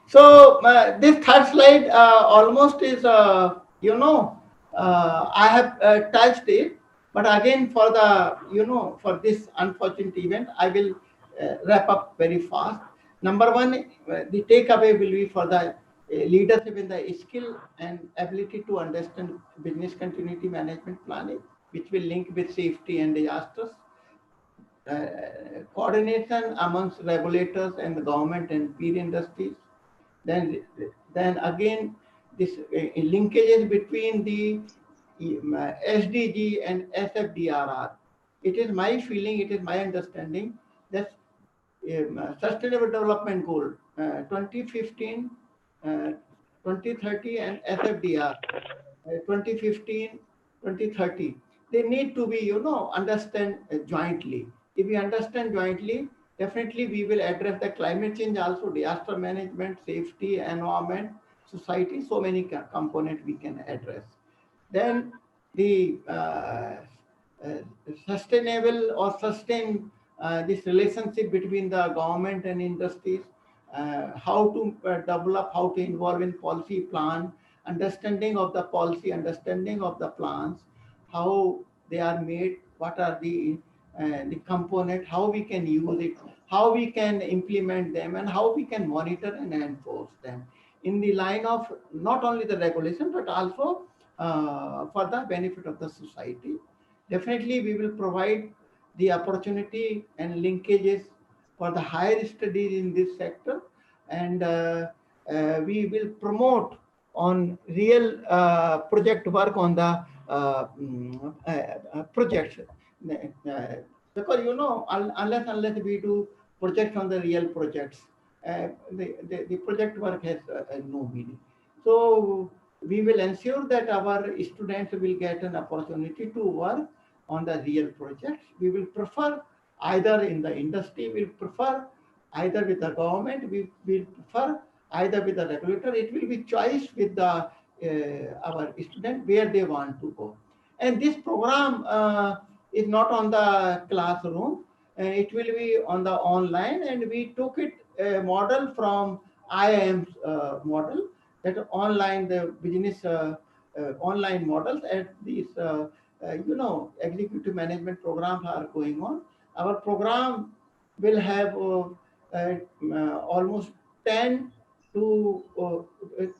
So this third slide almost is, I have touched it, but again for the, for this unfortunate event, I will wrap up very fast. Number one, the takeaway will be for the leadership in the skill and ability to understand business continuity management planning, which will link with safety and disasters. Coordination amongst regulators and the government and peer industries. Then, then again, this linkages between the SDG and SFDRR. It is my feeling, it is my understanding that Sustainable Development Goal 2015, uh, 2030 and SFDR 2015, 2030. They need to be, understand jointly. If we understand jointly, definitely we will address the climate change also, disaster management, safety, environment, society, so many components we can address. Then the sustainable or sustain this relationship between the government and industries, how to develop, how to involve in policy plan, understanding of the policy, understanding of the plans, how they are made, what are the component, how we can use it, how we can implement them, and how we can monitor and enforce them in the line of not only the regulation but also for the benefit of the society. Definitely, we will provide the opportunity and linkages for the higher studies in this sector, and we will promote on real project work on the projects. Because unless we do projects on the real projects, the project work has no meaning. So we will ensure that our students will get an opportunity to work on the real projects. We will prefer either in the industry, we prefer either with the government, we will prefer either with the regulator. It will be choice with the our student where they want to go. And this program is not on the classroom. It will be on the online, and we took it model from IIM's model, that online the business online models, and these executive management programs are going on. Our program will have almost 10 to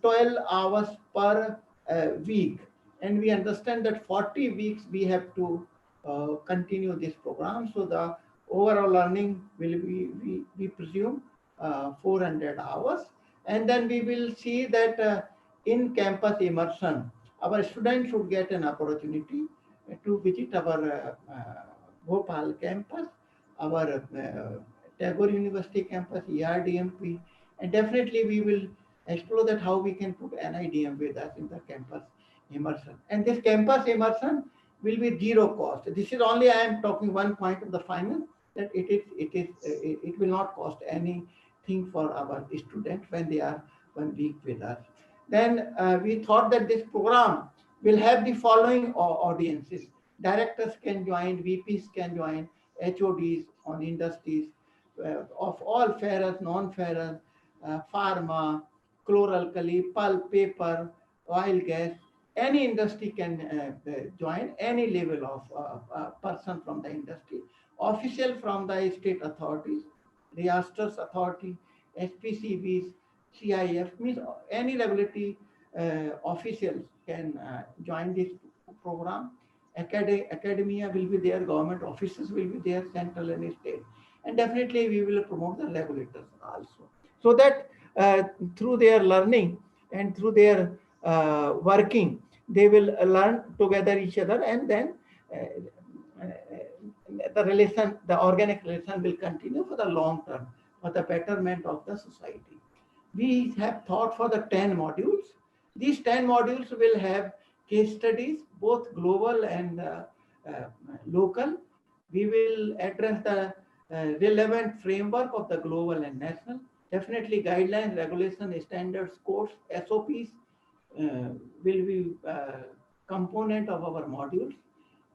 12 hours per week, and we understand that 40 weeks we have to continue this program. So the overall learning will be, we presume, 400 hours. And then we will see that in campus immersion, our students should get an opportunity to visit our Bhopal campus, our Tagore University campus, ERDMP, and definitely we will explore that how we can put NIDM with us in the campus immersion. And this campus immersion will be zero cost. This is only I am talking one point of the finance, that it will not cost anything for our students when they are 1 week with us. Then we thought that this program will have the following audiences. Directors can join, VPs can join, HODs on industries of all ferrous, non-ferrous, pharma, chloralkali, pulp, paper, oil, gas. Any industry can join, any level of person from the industry. Official from the state authorities, disasters authority, SPCBs, CIF, means any regulatory officials can join this program. Academia will be there, government offices will be there, central and state. And definitely we will promote the regulators also. So that through their learning and through their working, they will learn together each other, and then uh, the relation, the organic relation will continue for the long term, for the betterment of the society. We have thought for the 10 modules. These 10 modules will have case studies, both global and local. We will address the relevant framework of the global and national. Definitely guidelines, regulation, standards, codes, SOPs will be component of our modules.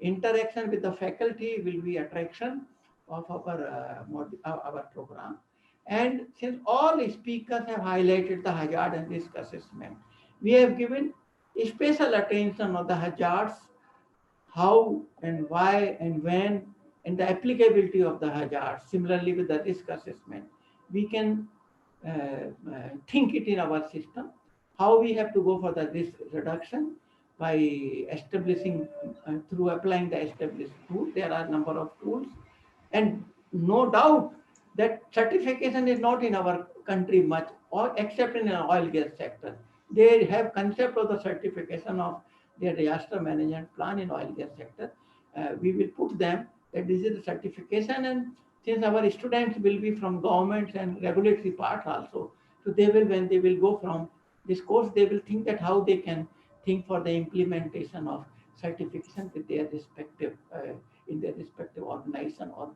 Interaction with the faculty will be attraction of our program. And since all speakers have highlighted the hazard and risk assessment, we have given special attention on the hazards, how and why and when, and the applicability of the hazards. Similarly, with the risk assessment, we can think it in our system, how we have to go for the risk reduction by establishing, through applying the established tool. There are a number of tools, and no doubt that certification is not in our country much, or except in the oil gas sector. They have concept of the certification of their disaster management plan in oil gas sector. We will put them that this is the certification, and since our students will be from governments and regulatory parts also, so they will, when they will go from this course, they will think that how they can think for the implementation of certification with their respective in their respective organization or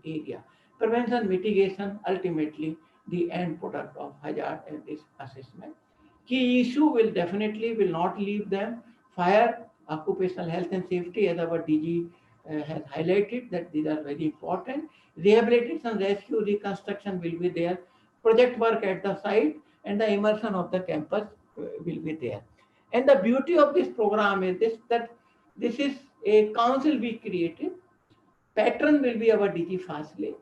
area. Prevention, mitigation, ultimately the end product of hazard and risk assessment. Key issue will definitely will not leave them. Fire, occupational health and safety, as our DG has highlighted, that these are very important. Rehabilitation, rescue, reconstruction will be there. Project work at the site and the immersion of the campus will be there. And the beauty of this program is this, that this is a council we created. Patron will be our DG Fasle.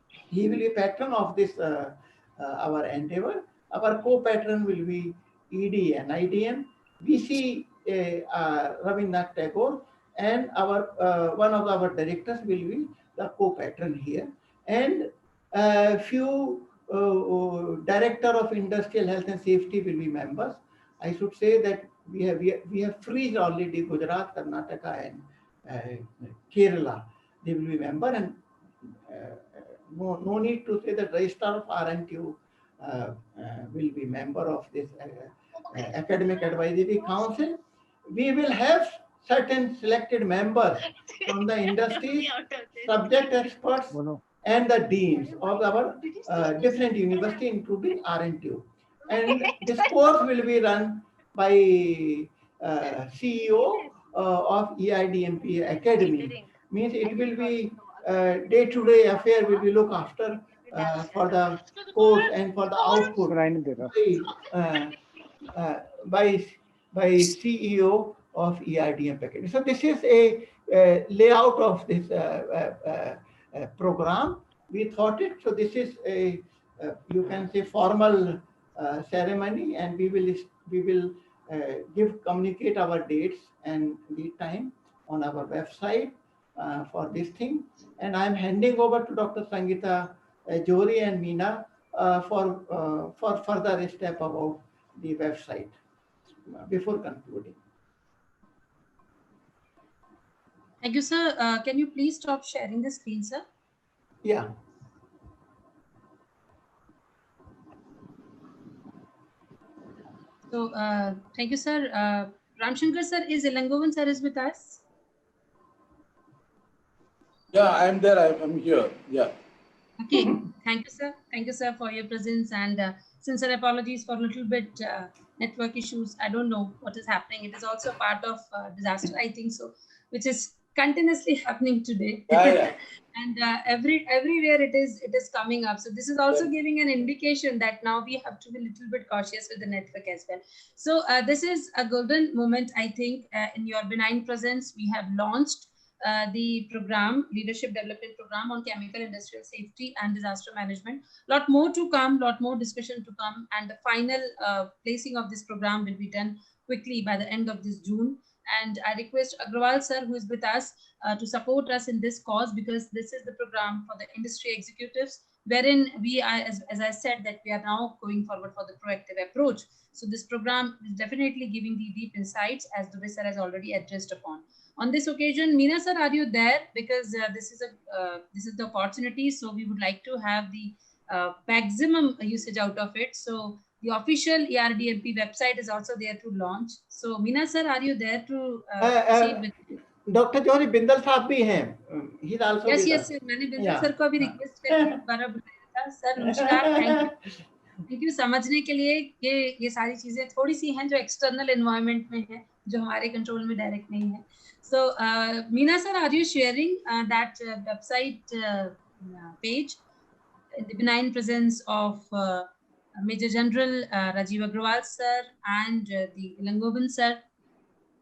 He will be patron of this our endeavor. Our co-patron will be EDN, IDM. We see Rabindranath Tagore, and our one of our directors will be the co-patron here, and few director of industrial health and safety will be members. I should say that we have freed already Gujarat, Karnataka, and Kerala. They will be member, and no need to say that registrar of RNTU will be member of this academic advisory council. We will have certain selected members from the industries, subject experts, and the deans of our different university, including RNTU. And this course will be run by CEO of EIDMP Academy. Means it will be day-to-day affair will be look after for the course and for the output by, CEO of EIDM package. So this is a layout of this program. We thought it. So this is a you can say formal ceremony, and we will communicate our dates and the time on our website for this thing. And I'm handing over to Dr. Sangeeta Johri and Meena for further step about the website before concluding. Thank you, sir. Can you please stop sharing the screen, sir? Yeah. So, thank you, sir. Ramshankar sir, is Elangovan sir is with us? Yeah, I'm there. I'm here. Yeah. Okay. Thank you, sir. Thank you, sir, for your presence, and sincere apologies for a little bit network issues. I don't know what is happening. It is also part of disaster, I think so, which is continuously happening today. Yeah. And everywhere it is coming up. So this is also giving an indication that now we have to be a little bit cautious with the network as well. So this is a golden moment, I think. In your benign presence, we have launched the program, Leadership Development Program on Chemical Industrial Safety and Disaster Management. Lot more to come, lot more discussion to come, and the final placing of this program will be done quickly by the end of this June. And I request Agrawal sir, who is with us, to support us in this cause, because this is the program for the industry executives, wherein we are, as I said, that we are now going forward for the proactive approach. So this program is definitely giving the deep insights, as Dubey sir has already addressed upon. On this occasion, Meena sir, are you there? Because this is the opportunity. So we would like to have the maximum usage out of it. So the official ERDMP website is also there to launch. So Meena sir, are you there to proceed with it? Dr. Johri Bindal साहब भी हैं. He's also yes, with yes, us. sir. मैंने Bindal sir को अभी request करके दोबारा बुलाया था. सर नमस्कार, थैंक यू समझने के लिए कि ये सारी चीजें थोड़ी सी हैं जो एक्सटर्नल एनवायरनमेंट में है, जो हमारे कंट्रोल में डायरेक्ट नहीं है. So Meena sir, are you sharing that website page? in the benign presence of Major General Rajiv Agrawal sir and the Ilangovan sir,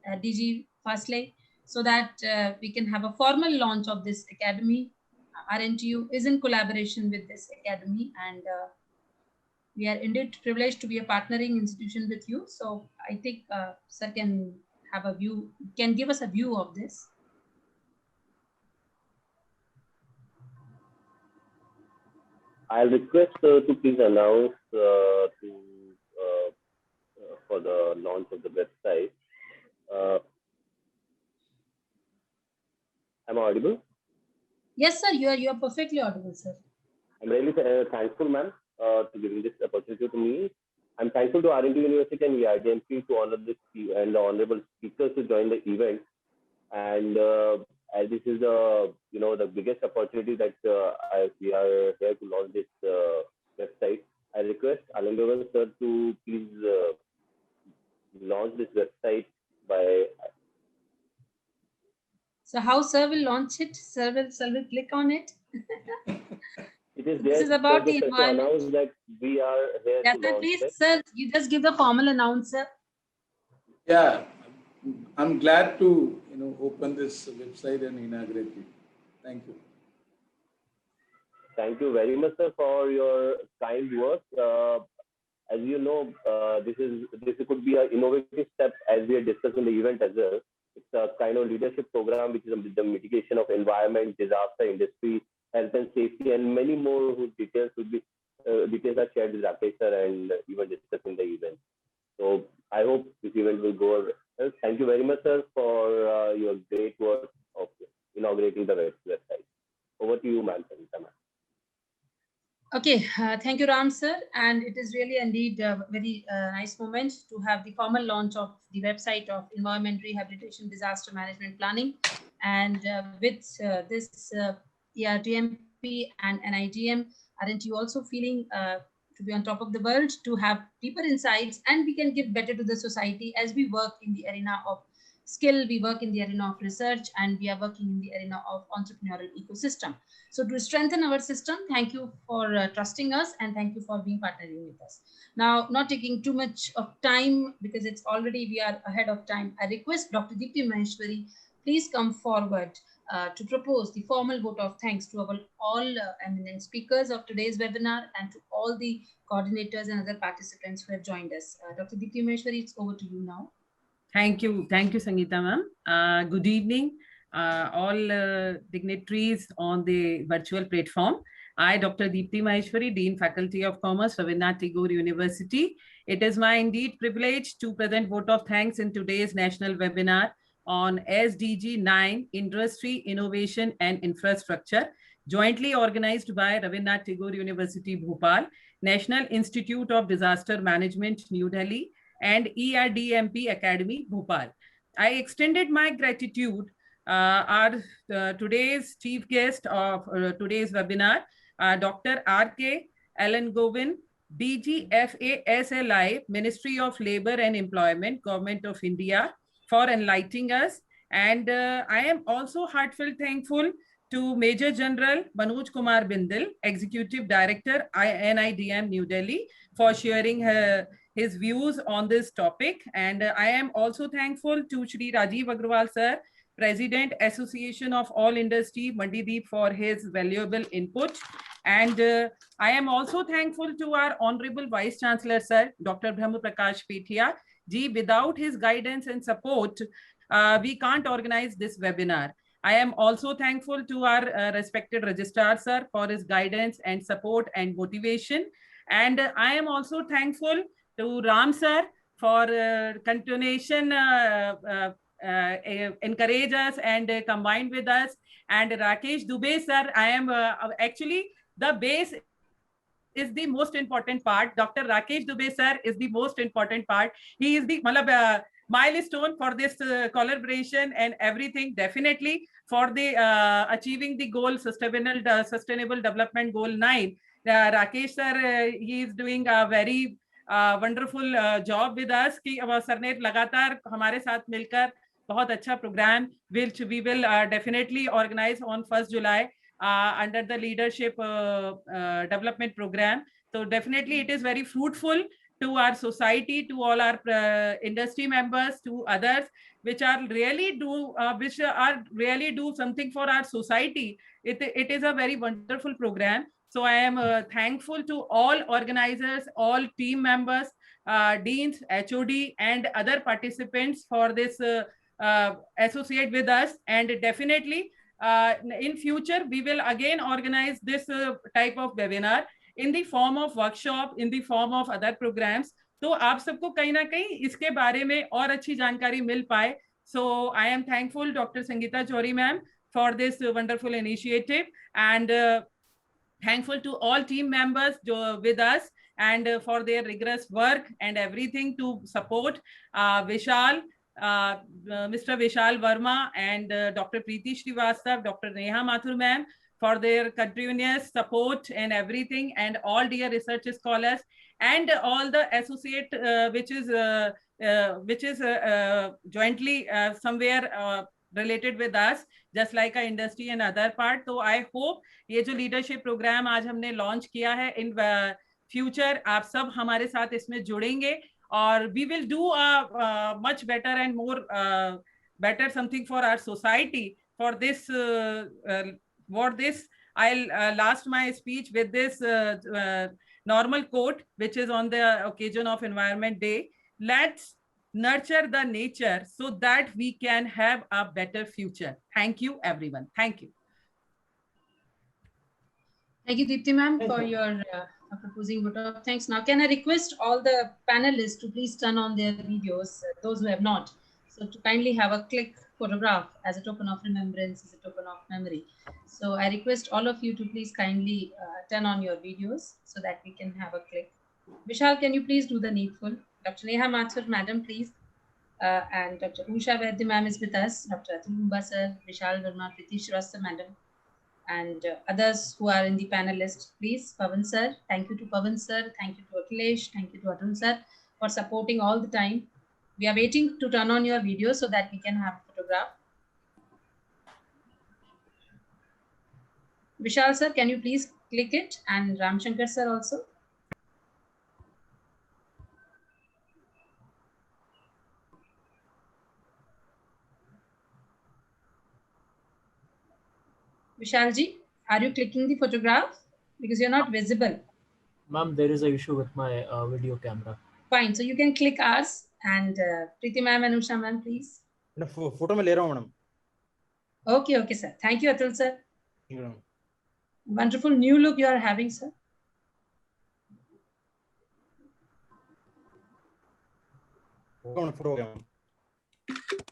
DG Fasle, so that we can have a formal launch of this academy. RNTU is in collaboration with this academy, and we are indeed privileged to be a partnering institution with you. So I think sir can have a view, can give us a view of this. I'll request to please announce for the launch of the website. Am I audible? Yes, sir. You are perfectly audible, sir. I'm really thankful, ma'am, to giving this opportunity to me. I'm thankful to RNTU University and ERDMP to honor this and the honorable speakers to join the event. And as this is the biggest opportunity that we are here to launch this website, I request Ilangovan sir to please launch this website by. So how sir will launch it? Sir will click on it. It is there. This is about the environment. Announce that we are here yes, to sir, launch please, it. Sir, you just give the formal announcer. Yeah, I'm glad to open this website and inaugurate it. Thank you. Thank you very much, sir, for your kind words. As you know, this could be an innovative step as we are discussing the event as well. It's a kind of leadership program which is the mitigation of environment, disaster, industry, health and safety, and many more whose details are shared with Rakesh sir and even discussed in the event. So I hope this event will go well. Thank you very much, sir, for your great work of inaugurating the website. Over to you, ma'am. Okay, thank you, Ram sir. And it is really indeed a very nice moment to have the formal launch of the website of Environment Rehabilitation Disaster Management Planning. And with this ERDMP and NIDM, aren't you also feeling to be on top of the world, to have deeper insights, and we can give better to the society as we work in the arena of skill, we work in the arena of research, and we are working in the arena of entrepreneurial ecosystem. So to strengthen our system, thank you for trusting us, and thank you for being partnering with us. Now, not taking too much of time because it's already, we are ahead of time. I request Dr. Deepti Maheshwari, please come forward to propose the formal vote of thanks to our all eminent speakers of today's webinar and to all the coordinators and other participants who have joined us. Dr. Deepti Maheshwari, it's over to you now. Thank you, Sangeeta ma'am. Good evening, all dignitaries on the virtual platform. I, Dr. Deepti Maheshwari, Dean Faculty of Commerce, Rabindranath Tagore University. It is my indeed privilege to present vote of thanks in today's national webinar on SDG 9, Industry, Innovation and Infrastructure, jointly organized by Rabindranath Tagore University, Bhopal, National Institute of Disaster Management, New Delhi, and ERDMP Academy, Bhopal. I extended my gratitude today's chief guest of today's webinar, Dr. R.K. Ilangovan, DGFASLI, Ministry of Labor and Employment, Government of India, for enlightening us. And I am also heartfelt thankful to Major General Manoj Kumar Bindal, Executive Director, NIDM, New Delhi, for sharing his views on this topic. And I am also thankful to Shri Rajiv Agrawal sir, President, Association of All Industry, Mandideep, for his valuable input. And I am also thankful to our Honorable Vice Chancellor sir, Dr. Brahma Prakash Pethia ji. Without his guidance and support, we can't organize this webinar. I am also thankful to our respected registrar sir for his guidance and support and motivation. And I am also thankful to Ram sir for continuation, encourage us and combine with us. And Rakesh Dubey sir, I am actually the base is the most important part. Dr. Rakesh Dubey sir is the most important part. He is the milestone for this collaboration and everything, definitely for the achieving the goal, sustainable development goal 9. Rakesh sir, he is doing a very wonderful job with us कि sir ने लगातार हमारे साथ मिलकर बहुत अच्छा programme which we will definitely organize on 1st July under the leadership development program. So definitely it is very fruitful to our society, to all our industry members, to others, which are really do something for our society. It is a very wonderful program. So I am thankful to all organizers, all team members, deans, HOD, and other participants for this associate with us. And definitely in future we will again organize this type of webinar in the form of workshop, in the form of other programs. तो आप सबको कहीं ना कहीं इसके बारे में और अच्छी जानकारी मिल पाए. So I am thankful Dr. Sangeeta Chauri ma'am for this wonderful initiative, and thankful to all team members with us and for their rigorous work and everything to support Vishal, Mr. Vishal Verma, and Dr. Preeti Srivastav, Dr. Neha Mathur ma'am for their continuous support and everything, and all dear research scholars and all the associate which is jointly somewhere related with us, just like our industry and other part. So I hope ये जो leadership program आज हमने launch किया है, in future आप सब हमारे साथ इसमें जुड़ेंगे और we will do a much better and more better something for our society. For this I'll last my speech with this normal quote, which is on the occasion of Environment Day. Let's nurture the nature so that we can have a better future. Thank you, everyone. Thank you. Thank you, Deepti ma'am, for your proposing vote of thanks. Now, can I request all the panelists to please turn on their videos, those who have not, so to kindly have a click photograph as a token of remembrance, as a token of memory. So I request all of you to please kindly turn on your videos so that we can have a click. Vishal, can you please do the needful? Dr. Neha Mathur, madam, please. And Dr. Usha Vaidya ma'am is with us. Dr. Atul Gumba sir, Vishal Verma, Preeti Srivastav madam, and others who are in the panelists, please. Pavan sir, thank you to Pavan sir, thank you to Akhilesh, thank you to Atul sir for supporting all the time. We are waiting to turn on your video so that we can have a photograph. Vishal sir, can you please click it, and Ramshankar sir also. Vishalji, are you clicking the photograph? Because you're not visible. Ma'am, there is an issue with my video camera. Fine, so you can click ours, and Preeti ma'am and Usha ma'am, please. Photo में ले रहा हूँ madam. Okay, okay sir. Thank you, Atul sir. Wonderful new look you are having, sir.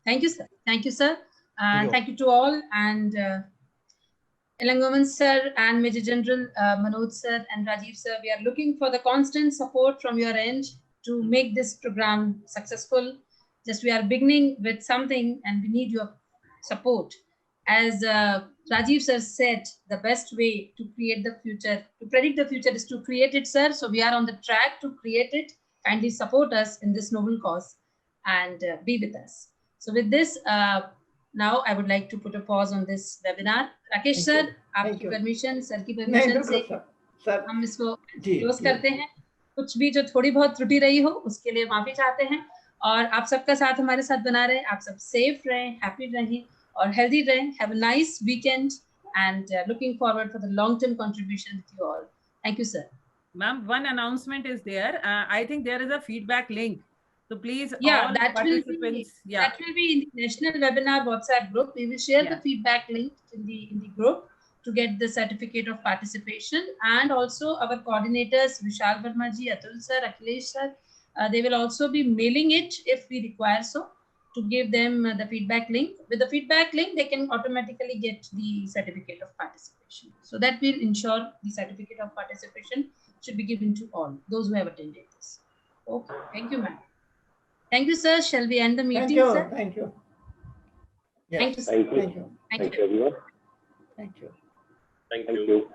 Thank you, sir. Thank you, sir. And thank you to all. And Elangovan sir and Major General Manoj sir and Rajiv sir, we are looking for the constant support from your end to make this program successful. Just we are beginning with something and we need your support. As Rajiv sir said, the best way to create the future, to predict the future, is to create it, sir. So we are on the track to create it. Kindly support us in this noble cause and be with us. So with this, now I would like to put a pause on this webinar. Rakesh sir, आपकी permission, sir की permission से हम इसको close करते हैं. कुछ भी जो थोड़ी बहुत त्रुटि रही हो उसके लिए माफी चाहते हैं और आप सबका साथ हमारे साथ बना रहे. आप सब safe रहें, happy रहें और healthy रहें. Have a nice weekend and looking forward for the long-term contribution with you all. Thank you, sir. Ma'am, one announcement is there. I think there is a feedback link. So please, yeah, all that participants, that will be in the National Webinar WhatsApp group. We will share the feedback link in the group to get the certificate of participation, and also our coordinators Vishal Verma ji, Atul sir, Akhilesh sir, they will also be mailing it if we require so, to give them the feedback link. With the feedback link, they can automatically get the certificate of participation. So that will ensure the certificate of participation should be given to all those who have attended this. Okay, thank you, ma'am. Thank you, sir. Shall we end the meeting, sir? Thank you. Yes. Thank you, sir. Thank you. Thank you. Thank you, everyone. Thank you. Thank you.